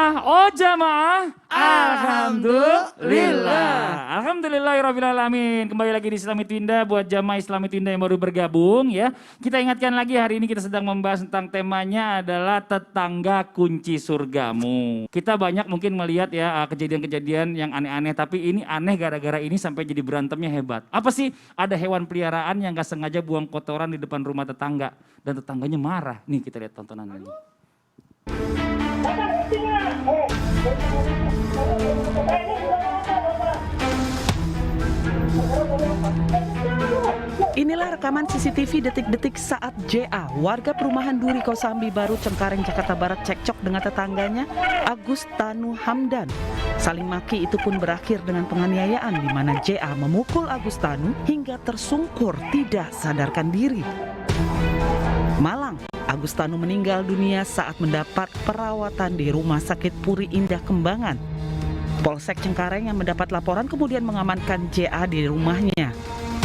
Alhamdulillah, oh jamaah. Alhamdulillah. Alhamdulillahirrabbilalamin. Kembali lagi di Islam Itu Indah buat jamaah Islam Itu Indah yang baru bergabung ya. Kita ingatkan lagi hari ini kita sedang membahas tentang temanya adalah tetangga kunci surgamu. Kita banyak mungkin melihat ya kejadian-kejadian yang aneh-aneh, tapi ini aneh gara-gara ini sampai jadi berantemnya hebat. Apa sih? Ada hewan peliharaan yang gak sengaja buang kotoran di depan rumah tetangga dan tetangganya marah. Nih kita lihat tontonan lagi. Inilah rekaman CCTV detik-detik saat JA, warga perumahan Duri Kosambi Baru, Cengkareng, Jakarta Barat cekcok dengan tetangganya Agus Tanu Hamdan. Saling maki itu pun berakhir dengan penganiayaan di mana JA memukul Agus Tanu hingga tersungkur tidak sadarkan diri. Malang, Agus Tanu meninggal dunia saat mendapat perawatan di Rumah Sakit Puri Indah Kembangan. Polsek Cengkareng yang mendapat laporan kemudian mengamankan JA di rumahnya.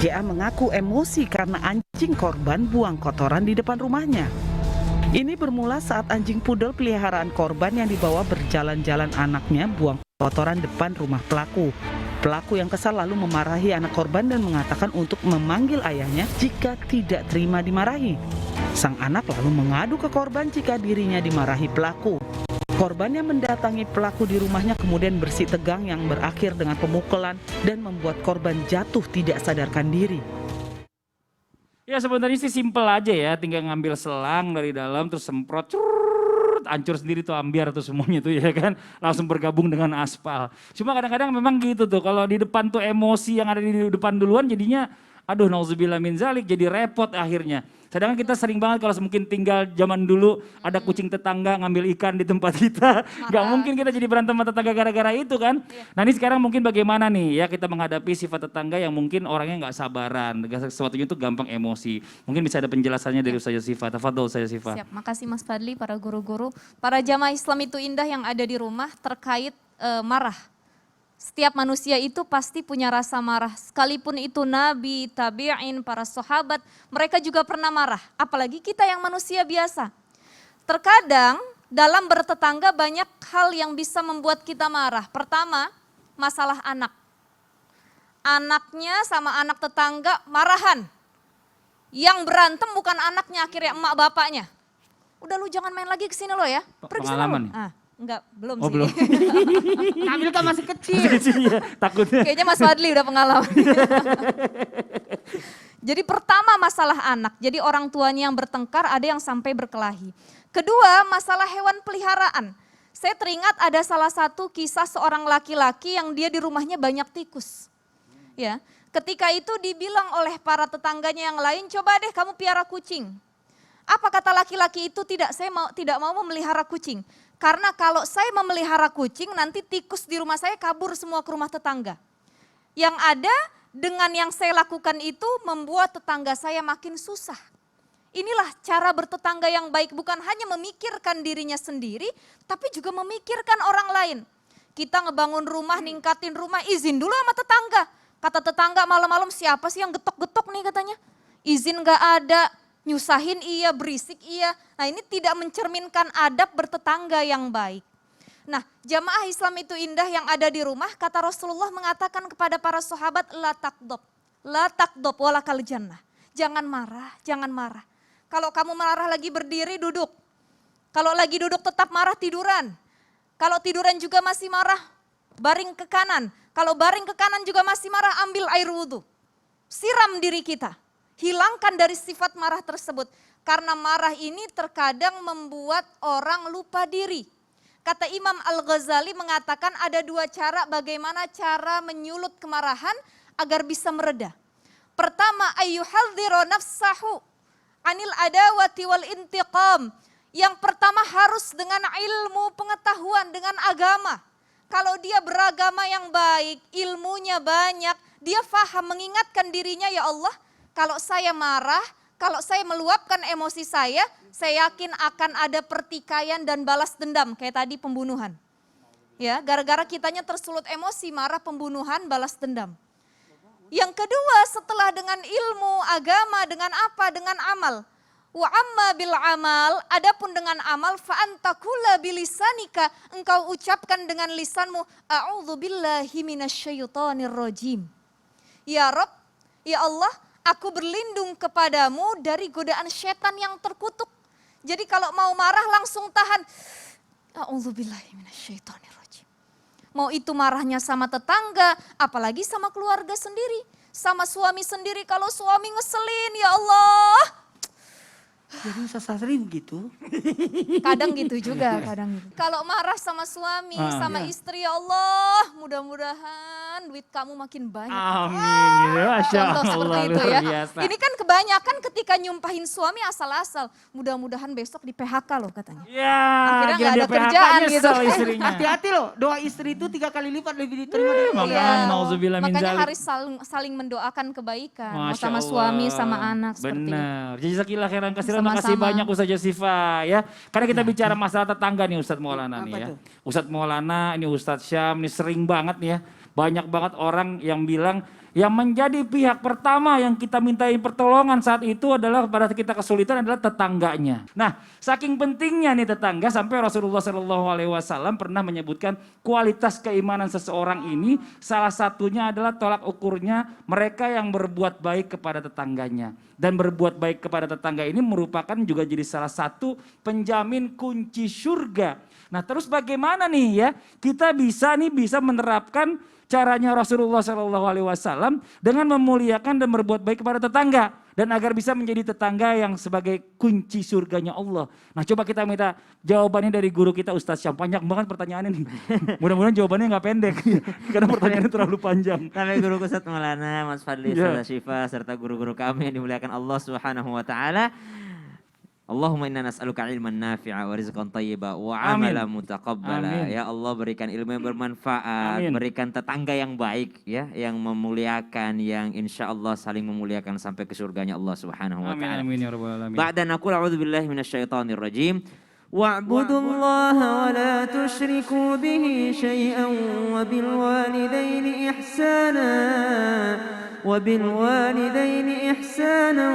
JA mengaku emosi karena anjing korban buang kotoran di depan rumahnya. Ini bermula saat anjing pudel peliharaan korban yang dibawa berjalan-jalan anaknya buang kotoran depan rumah pelaku. Pelaku yang kesal lalu memarahi anak korban dan mengatakan untuk memanggil ayahnya jika tidak terima dimarahi. Sang anak lalu mengadu ke korban jika dirinya dimarahi pelaku. Korban yang mendatangi pelaku di rumahnya kemudian bersih tegang yang berakhir dengan pemukulan dan membuat korban jatuh tidak sadarkan diri. Ya sebenarnya sih simpel aja ya, tinggal ngambil selang dari dalam terus semprot, hancur sendiri tuh ambiar tuh semuanya tuh ya kan, langsung bergabung dengan aspal. Cuma kadang-kadang memang gitu tuh, kalau di depan tuh emosi yang ada di depan duluan jadinya, aduh nauzubillah min zalik, jadi repot akhirnya. Sedangkan kita sering banget kalau mungkin tinggal zaman dulu ada kucing tetangga ngambil ikan di tempat kita. Gak mungkin kita jadi berantem sama tetangga gara-gara itu kan. Nah ini sekarang mungkin bagaimana nih ya kita menghadapi sifat tetangga yang mungkin orangnya gak sabaran. Sesuatunya itu gampang emosi. Mungkin bisa ada penjelasannya dari Ustazah Syifa. Tafadhol Ustazah Syifa. Siap, makasih Mas Fadli, para guru-guru. Para jamaah Islam Itu Indah yang ada di rumah terkait marah. Setiap manusia itu pasti punya rasa marah. Sekalipun itu nabi, tabi'in, para sahabat, mereka juga pernah marah. Apalagi kita yang manusia biasa. Terkadang dalam bertetangga banyak hal yang bisa membuat kita marah. Pertama, masalah anak. Anaknya sama anak tetangga marahan. Yang berantem bukan anaknya, akhirnya emak bapaknya. Udah lu jangan main lagi kesini lo ya. Pergi Pengalaman sana. Enggak, belum oh, sih. Belum. Kamil kan masih kecil. Ya, takutnya. Kayaknya Mas Fadli udah pengalaman. Jadi pertama masalah anak, jadi orang tuanya yang bertengkar, ada yang sampai berkelahi. Kedua, masalah hewan peliharaan. Saya teringat ada salah satu kisah seorang laki-laki yang dia di rumahnya banyak tikus. Ya, ketika itu dibilang oleh para tetangganya yang lain, coba deh kamu piara kucing. Apa kata laki-laki itu? Saya tidak mau memelihara kucing. Karena kalau saya memelihara kucing, nanti tikus di rumah saya kabur semua ke rumah tetangga. Yang ada dengan yang saya lakukan itu membuat tetangga saya makin susah. Inilah cara bertetangga yang baik, bukan hanya memikirkan dirinya sendiri, tapi juga memikirkan orang lain. Kita ngebangun rumah, ningkatin rumah, izin dulu sama tetangga. Kata tetangga malam-malam siapa sih yang getok-getok nih katanya. Izin gak ada. Nyusahin iya, berisik iya. Nah ini tidak mencerminkan adab bertetangga yang baik. Nah jamaah Islam Itu Indah yang ada di rumah, kata Rasulullah mengatakan kepada para sahabat, la takdob walakal jannah. Jangan marah, jangan marah. Kalau kamu marah lagi berdiri, duduk. Kalau lagi duduk tetap marah, tiduran. Kalau tiduran juga masih marah, baring ke kanan. Kalau baring ke kanan juga masih marah, ambil air wudhu. Siram diri kita. Hilangkan dari sifat marah tersebut. Karena marah ini terkadang membuat orang lupa diri. Kata Imam Al-Ghazali mengatakan ada dua cara bagaimana cara menyulut kemarahan agar bisa mereda. Pertama, ayyuhadhdhiru nafsahu anil adawati wal intiqam. Yang pertama harus dengan ilmu pengetahuan, dengan agama. Kalau dia beragama yang baik, ilmunya banyak, dia faham mengingatkan dirinya, ya Allah, kalau saya marah, kalau saya meluapkan emosi saya yakin akan ada pertikaian dan balas dendam kayak tadi pembunuhan. Ya, gara-gara kitanya tersulut emosi, marah, pembunuhan, balas dendam. Yang kedua, setelah dengan ilmu, agama, dengan apa? Dengan amal. Wa amma bil amal, adapun dengan amal fa anta kula bilisanika, engkau ucapkan dengan lisanmu a'udzubillahi minasyaitonir rajim. Ya Rabb, ya Allah, aku berlindung kepadamu dari godaan setan yang terkutuk. Jadi kalau mau marah langsung tahan. A'udzubillahi minasyaitonir rajim. Mau itu marahnya sama tetangga, apalagi sama keluarga sendiri, sama suami sendiri. Kalau suami ngeselin, ya Allah. Jadi sasari begitu. Kadang gitu juga, kadang gitu. Kalau marah sama suami, sama istri, ya Allah, mudah-mudahan duit kamu makin banyak. Amin. Masya Contoh seperti Allah, itu luar ya. biasa. Ini kan kebanyakan ketika nyumpahin suami asal-asal. Mudah-mudahan besok di PHK loh katanya. Ya, Akhirnya kira nggak dia ada kerjaan PHK gitu. nyesel istrinya. Hati-hati loh, doa istri itu 3 kali lipat lebih diterima dari Allah. Makanya, nauzubillah min Makanya dzalik. harus saling mendoakan kebaikan. Mau Masya sama Allah. suami, sama anak seperti itu. Benar. Jazakillah khairan katsiran. Terima kasih Sama-sama. banyak Ustaz Jasifa ya. Karena kita bicara masalah tetangga nih Ustaz Maulana nih Apa ya. tuh? Ustaz Maulana, ini Ustaz Syam, ini sering banget nih ya. Banyak banget orang yang bilang yang menjadi pihak pertama yang kita mintain pertolongan saat itu adalah pada kita kesulitan adalah tetangganya. Nah, saking pentingnya nih tetangga sampai Rasulullah SAW pernah menyebutkan kualitas keimanan seseorang ini salah satunya adalah tolak ukurnya mereka yang berbuat baik kepada tetangganya. Dan berbuat baik kepada tetangga ini merupakan juga jadi salah satu penjamin kunci surga. Nah, terus bagaimana nih ya kita bisa menerapkan caranya Rasulullah SAW dengan memuliakan dan berbuat baik kepada tetangga. Dan agar bisa menjadi tetangga yang sebagai kunci surganya Allah. Nah, coba kita minta jawabannya dari guru kita Ustaz Syam. Banyak banget pertanyaannya nih. Mudah-mudahan jawabannya nggak pendek. Karena pertanyaannya terlalu panjang. Sampai guru Ustaz Maulana, Mas Fadli, Ya. Ustaz Syifa, serta guru-guru kami yang dimuliakan Allah Subhanahu wa taala. Allahumma inna nas'aluka ilman nafi'a wa rizqan thayyiba wa Amin. amalan mutaqabbala. Amin. Ya Allah, berikan ilmu yang bermanfaat, Amin. berikan tetangga yang baik ya, yang memuliakan, yang insya Allah saling memuliakan sampai ke surganya Allah Subhanahu wa Amin taala. amin ya rabbal alamin. Ba'da naqul a'udzu billahi minasyaitonir rajim. Wa'budullaha wa la tusyriku bihi syai'an wa bil walidaini ihsana وبالوالدين إحسانا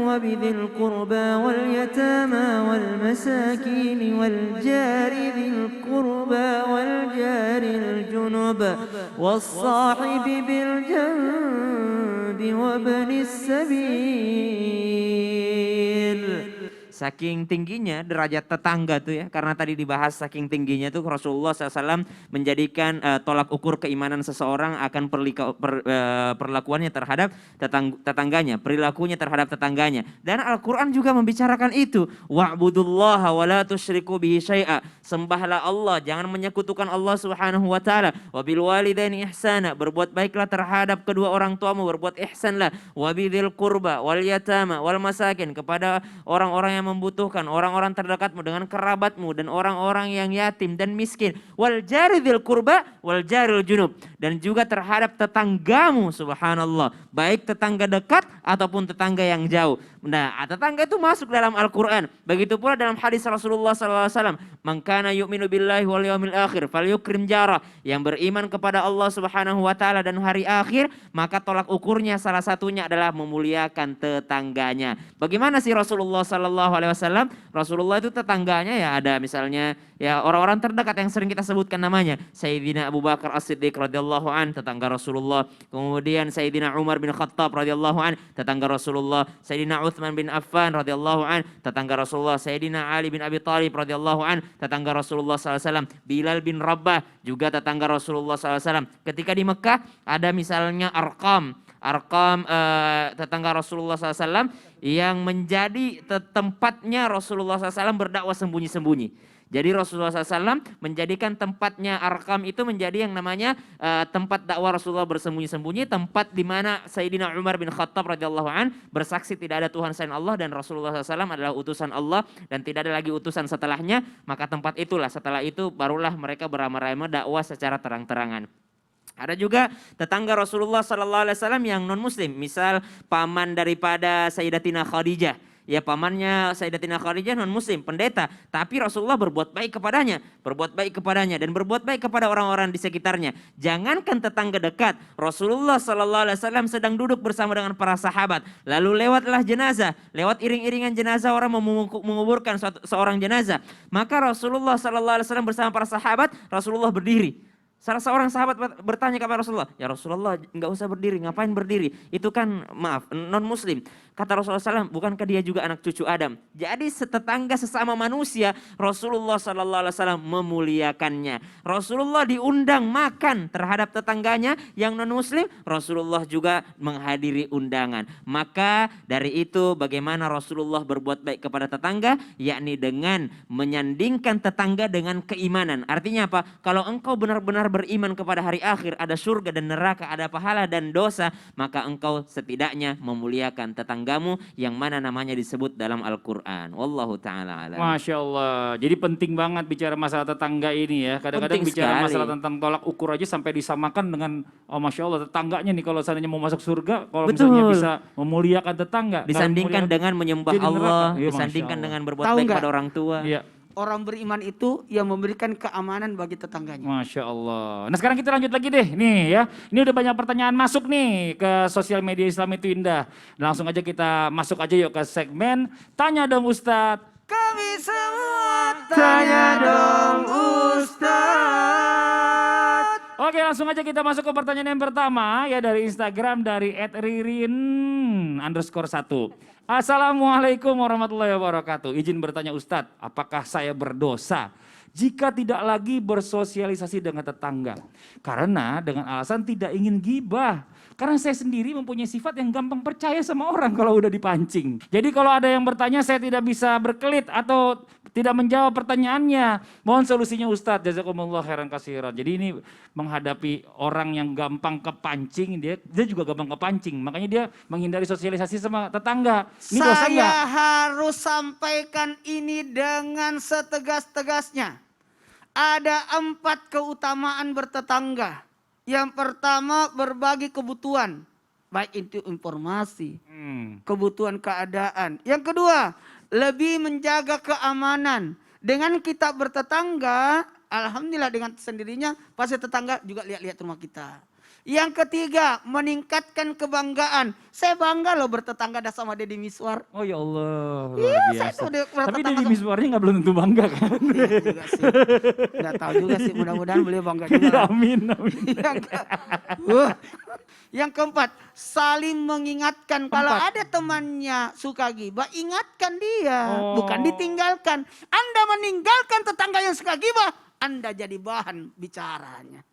وبذي القربى واليتامى والمساكين والجار ذي القربى والجار الجنب والصاحب بالجنب وابن السبيل. Saking tingginya derajat tetangga tuh ya, karena tadi dibahas saking tingginya tuh Rasulullah SAW menjadikan tolak ukur keimanan seseorang akan perlakuannya terhadap tetangganya, perilakunya terhadap tetangganya. Dan Al-Quran juga membicarakan itu. Wa'budullaha wa la tusyriku bihi syai'a. Sembahlah Allah, jangan menyekutukan Allah Subhanahu wa taala. Wa bil walidaini ihsana, berbuat baiklah terhadap kedua orang tuamu, berbuat ihsanlah. Wa bidzil qurba wal yatama wal masakin, kepada orang-orang yang membutuhkan, orang-orang terdekatmu dengan kerabatmu dan orang-orang yang yatim dan miskin. Wal jari dzil qurba wal jaril junub, dan juga terhadap tetanggamu, subhanallah, baik tetangga dekat ataupun tetangga yang jauh. Nah, tetangga itu masuk dalam Al-Quran. Begitu pula dalam hadis Rasulullah SAW. Man kana yu'minu billahi wal yawmil akhir falyukrim jarah. Yang beriman kepada Allah Subhanahu wa taala dan hari akhir, maka tolak ukurnya salah satunya adalah memuliakan tetangganya. Bagaimana sih Rasulullah SAW? Rasulullah itu tetangganya ya ada misalnya ya orang-orang terdekat yang sering kita sebutkan namanya. Sayyidina Abu Bakar As-Siddiq radhiyallahu an, tetangga Rasulullah. Kemudian Sayyidina Umar bin Khattab radhiyallahu an, tetangga Rasulullah. Sayyidina Utsman bin Affan radhiyallahu an, tetangga Rasulullah. Sayyidina Ali bin Abi Thalib radhiyallahu an, tetangga Rasulullah SAW. Bilal bin Rabah juga tetangga Rasulullah SAW. Ketika di Mekah ada misalnya Arqam tetangga Rasulullah SAW yang menjadi tempatnya Rasulullah SAW berdakwah sembunyi-sembunyi. Jadi Rasulullah SAW menjadikan tempatnya Arqam itu menjadi yang namanya tempat dakwah Rasulullah bersembunyi-sembunyi, tempat di mana Sayyidina Umar bin Khattab radhiyallahu an bersaksi tidak ada Tuhan selain Allah dan Rasulullah SAW adalah utusan Allah dan tidak ada lagi utusan setelahnya, maka tempat itulah setelah itu barulah mereka beramai-ramai dakwah secara terang-terangan. Ada juga tetangga Rasulullah SAW yang non muslim, misal paman daripada Sayyidatina Khadijah Ya pamannya Sayyidatina Khadijah non muslim, pendeta, tapi Rasulullah berbuat baik kepadanya, dan berbuat baik kepada orang-orang di sekitarnya. Jangankan tetangga dekat, Rasulullah sallallahu alaihi wasallam sedang duduk bersama dengan para sahabat, lalu lewatlah jenazah, lewat iring-iringan jenazah orang menguburkan seorang jenazah. Maka Rasulullah sallallahu alaihi wasallam bersama para sahabat, Rasulullah berdiri. Salah seorang sahabat bertanya kepada Rasulullah, "Ya Rasulullah, enggak usah berdiri, ngapain berdiri? Itu kan maaf, non muslim." Kata Rasulullah SAW, bukankah dia juga anak cucu Adam? Jadi setetangga sesama manusia, Rasulullah SAW memuliakannya. Rasulullah diundang makan terhadap tetangganya yang non muslim, Rasulullah juga menghadiri undangan. Maka dari itu bagaimana Rasulullah berbuat baik kepada tetangga, yakni dengan menyandingkan tetangga dengan keimanan. Artinya apa? Kalau engkau benar-benar beriman kepada hari akhir, ada surga dan neraka, ada pahala dan dosa, maka engkau setidaknya memuliakan tetanggamu yang mana namanya disebut dalam Al-Quran. Wallahu ta'ala alam. Masya Allah. Jadi penting banget bicara masalah tetangga ini ya. Kadang-kadang Penting bicara sekali. masalah tentang tolak ukur aja sampai disamakan dengan, oh Masya Allah tetangganya nih kalau seandainya mau masuk surga, kalau Betul. misalnya bisa memuliakan tetangga. Disandingkan dengan menyembah jadi neraka. Allah, Iya, Masya disandingkan Allah. dengan berbuat Tahu baik nggak? kepada orang tua. Iya. Orang beriman itu yang memberikan keamanan bagi tetangganya. Masya Allah. Nah sekarang kita lanjut lagi deh nih ya. Ini udah banyak pertanyaan masuk nih ke sosial media Islam itu indah. Langsung aja kita masuk aja yuk ke segmen Tanya Dong Ustadz. Kami semua tanya dong Ustaz. Oke langsung aja kita masuk ke pertanyaan yang pertama ya dari Instagram dari @ririn_1. Assalamualaikum warahmatullahi wabarakatuh. Izin bertanya Ustadz, apakah saya berdosa jika tidak lagi bersosialisasi dengan tetangga? Karena dengan alasan tidak ingin gibah. Karena saya sendiri mempunyai sifat yang gampang percaya sama orang kalau udah dipancing. Jadi kalau ada yang bertanya saya tidak bisa berkelit atau tidak menjawab pertanyaannya. Mohon solusinya Ustadz, jazakumullah khairan katsiran. Jadi ini menghadapi orang yang gampang kepancing, dia juga gampang kepancing. Makanya dia menghindari sosialisasi sama tetangga. Ini dosa Saya nggak? harus sampaikan ini dengan setegas-tegasnya. Ada 4 keutamaan bertetangga. Yang pertama berbagi kebutuhan. Baik itu informasi, kebutuhan keadaan. Yang kedua, lebih menjaga keamanan. Dengan kita bertetangga, alhamdulillah dengan sendirinya pasti tetangga juga lihat-lihat rumah kita. Yang ketiga, meningkatkan kebanggaan. Saya bangga loh bertetangga dah sama Deddy Miswar. Oh ya Allah, Iya, luar saya biasa. tuh udah Tapi bertetangga Deddy sama- Miswarnya nggak belum tentu bangga kan? Iya juga sih. Nggak tahu juga sih, mudah-mudahan beliau bangga juga. Amin, amin. Yang keempat, saling mengingatkan. Kalau ada temannya suka gibah, ingatkan dia, Oh. bukan ditinggalkan. Anda meninggalkan tetangga yang suka gibah, Anda jadi bahan bicaranya.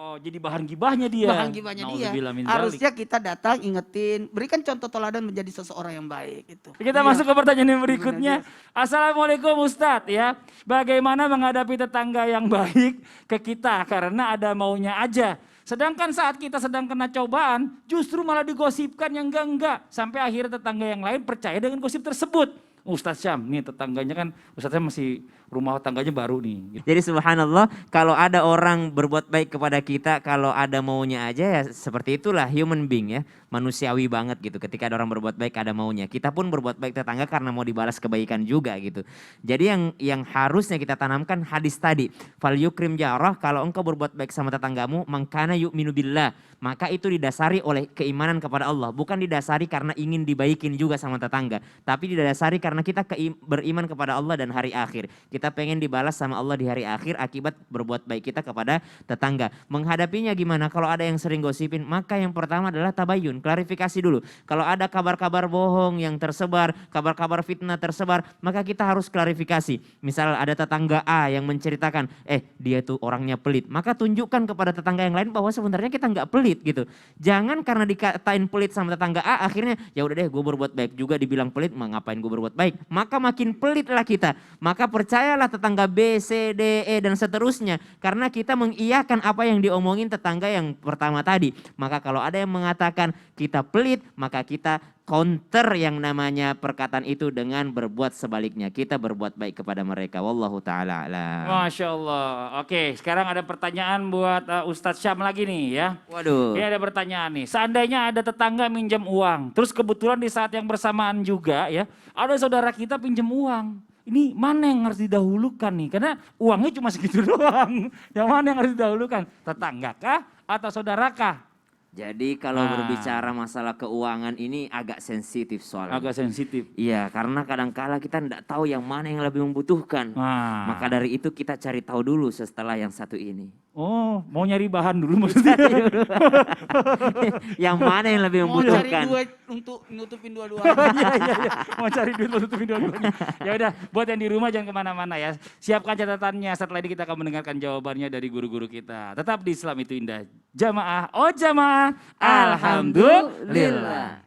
Oh, jadi bahan gibahnya dia. Bahan gibahnya dia. Nauzubillah min dzalik. Harusnya kita datang, ingetin, berikan contoh teladan menjadi seseorang yang baik. Gitu. Kita Iya. masuk ke pertanyaan yang berikutnya. Assalamualaikum Ustadz ya. Bagaimana menghadapi tetangga yang baik ke kita karena ada maunya aja. Sedangkan saat kita sedang kena cobaan justru malah digosipkan yang enggak. Sampai akhirnya tetangga yang lain percaya dengan gosip tersebut. Ustadz Syam, nih tetangganya kan Ustadznya masih rumah tangganya baru nih. Jadi subhanallah, kalau ada orang berbuat baik kepada kita, kalau ada maunya aja ya seperti itulah human being ya. Manusiawi banget gitu, ketika ada orang berbuat baik ada maunya. Kita pun berbuat baik tetangga karena mau dibalas kebaikan juga gitu. Jadi yang harusnya kita tanamkan hadis tadi. Fal yukrim jarah, kalau engkau berbuat baik sama tetanggamu, mangkana yu'minu billah. Maka itu didasari oleh keimanan kepada Allah. Bukan didasari karena ingin dibaikin juga sama tetangga. Tapi didasari karena kita beriman kepada Allah dan hari akhir. Kita pengen dibalas sama Allah di hari akhir akibat berbuat baik kita kepada tetangga. Menghadapinya gimana? Kalau ada yang sering gosipin, maka yang pertama adalah tabayun. Klarifikasi dulu. Kalau ada kabar-kabar bohong yang tersebar, kabar-kabar fitnah tersebar, maka kita harus klarifikasi. Misal ada tetangga A yang menceritakan, dia tuh orangnya pelit. Maka tunjukkan kepada tetangga yang lain bahwa sebenarnya kita nggak pelit gitu. Jangan karena dikatain pelit sama tetangga A, akhirnya ya udah deh gue berbuat baik juga dibilang pelit, ngapain gue berbuat baik. Maka makin pelitlah kita. Maka percayalah tetangga B, C, D, E dan seterusnya. Karena kita mengiyakan apa yang diomongin tetangga yang pertama tadi. Maka kalau ada yang mengatakan kita pelit, maka kita counter yang namanya perkataan itu dengan berbuat sebaliknya. Kita berbuat baik kepada mereka. Wallahu ta'ala a'lam. Masya Allah. Oke, sekarang ada pertanyaan buat Ustadz Syam lagi nih ya. Waduh. Ini ada pertanyaan nih. Seandainya ada tetangga minjam uang, terus kebetulan di saat yang bersamaan juga ya, ada saudara kita pinjam uang. Ini mana yang harus didahulukan nih? Karena uangnya cuma segitu doang. Yang mana yang harus didahulukan? Tetangga kah atau saudara kah? Jadi kalau berbicara masalah keuangan ini agak sensitif soalnya. Agak sensitif. Iya, karena kadang-kala kita tidak tahu yang mana yang lebih membutuhkan. Maka dari itu kita cari tahu dulu setelah yang satu ini. Oh, mau nyari bahan dulu maksudnya. Yang mana yang lebih Mau cari membutuhkan. duit untuk nutupin dua-duanya. Iya. Mau cari duit untuk video-videonya. Ya udah, buat yang di rumah jangan kemana-mana ya. Siapkan catatannya, setelah ini kita akan mendengarkan jawabannya dari guru-guru kita. Tetap di Islam itu Indah. Jamaah, oh jamaah, alhamdulillah.